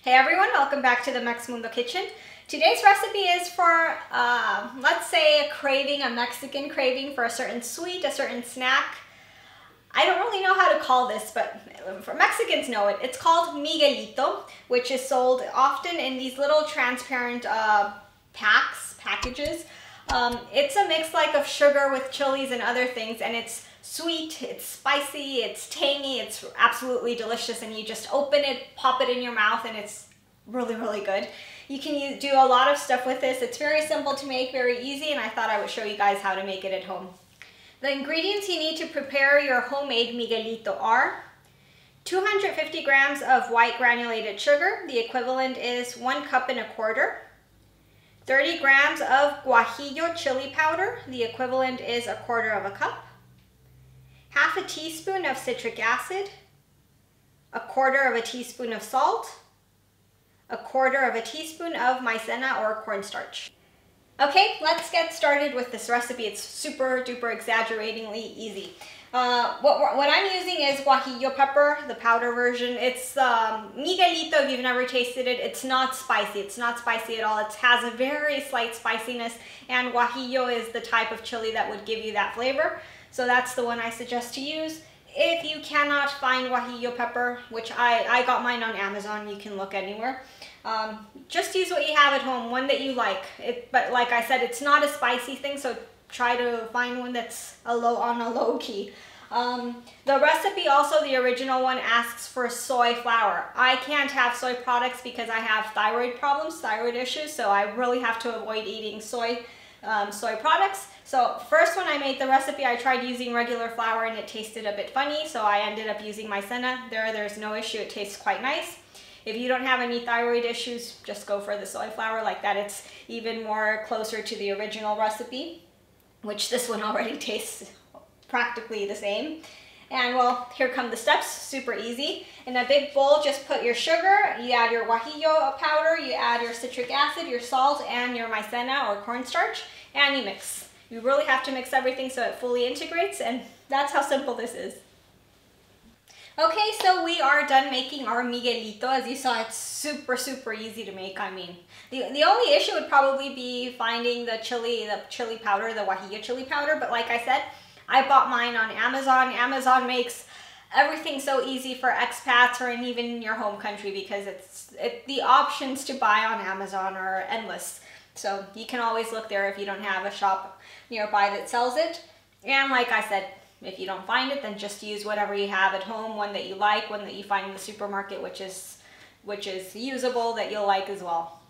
Hey everyone, welcome back to the Mex Mundo kitchen. Today's recipe is for, let's say, a Mexican craving for a certain sweet, a certain snack. I don't really know how to call this, but for Mexicans know it. It's called Miguelito, which is sold often in these little transparent packages. It's a mix like of sugar with chilies and other things, and it's sweet, it's spicy, it's tangy, it's absolutely delicious, and you just open it, pop it in your mouth, and it's really, really good. You can do a lot of stuff with this. It's very simple to make, very easy, and I thought I would show you guys how to make it at home. The ingredients you need to prepare your homemade Miguelito are 250 grams of white granulated sugar. The equivalent is 1 cup and a quarter. 30 grams of guajillo chili powder. The equivalent is 1/4 of a cup. Half a teaspoon of citric acid, 1/4 of a teaspoon of salt, 1/4 of a teaspoon of Maizena or cornstarch. Okay, let's get started with this recipe. It's super duper exaggeratingly easy. What I'm using is guajillo pepper, the powder version. It's Miguelito, if you've never tasted it. It's not spicy. It's not spicy at all. It has a very slight spiciness, and guajillo is the type of chili that would give you that flavor. So that's the one I suggest to use. If you cannot find guajillo pepper, which I got mine on Amazon, you can look anywhere. Just use what you have at home, one that you like. But like I said, it's not a spicy thing, so try to find one that's on a low key. The recipe, also the original one, asks for soy flour. I can't have soy products because I have thyroid problems, thyroid issues, so I really have to avoid eating soy products. So first, when I made the recipe, I tried using regular flour and it tasted a bit funny, so I ended up using Maizena. There's no issue, it tastes quite nice. If you don't have any thyroid issues, just go for the soy flour. Like that, it's even more closer to the original recipe, which this one already tastes practically the same. And well, here come the steps, super easy. In a big bowl, just put your sugar, you add your guajillo powder, you add your citric acid, your salt, and your Maizena or cornstarch, and you mix. You really have to mix everything so it fully integrates, and that's how simple this is. Okay, so we are done making our Miguelito. As you saw, it's super, super easy to make. I mean, the only issue would probably be finding the chili powder, the guajillo chili powder, but like I said, I bought mine on Amazon. Amazon makes everything so easy for expats or even in your home country because the options to buy on Amazon are endless. So you can always look there if you don't have a shop nearby that sells it. And like I said, if you don't find it, then just use whatever you have at home, one that you like, one that you find in the supermarket, which is usable, that you'll like as well.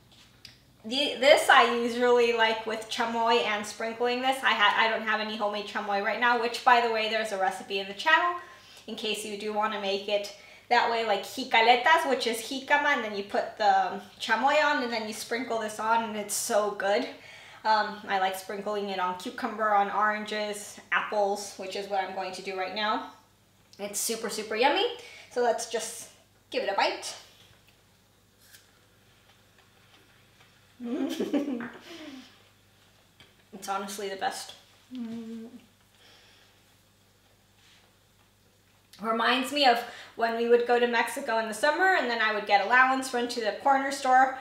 This I usually like with chamoy and sprinkling this. I don't have any homemade chamoy right now, which by the way, there's a recipe in the channel in case you do want to make it that way, like jicaletas, which is jicama, and then you put the chamoy on and then you sprinkle this on, and it's so good. I like sprinkling it on cucumber, on oranges, apples, which is what I'm going to do right now. It's super, super yummy. So let's just give it a bite. It's honestly the best. Reminds me of when we would go to Mexico in the summer, and then I would get allowance, run to the corner store,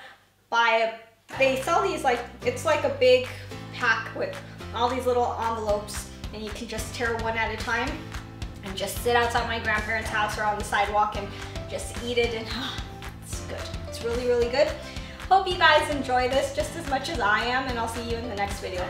they sell these it's like a big pack with all these little envelopes, and you can just tear one at a time and just sit outside my grandparents' house or on the sidewalk and just eat it, and it's good. It's really, really good. Hope you guys enjoy this just as much as I am, and I'll see you in the next video.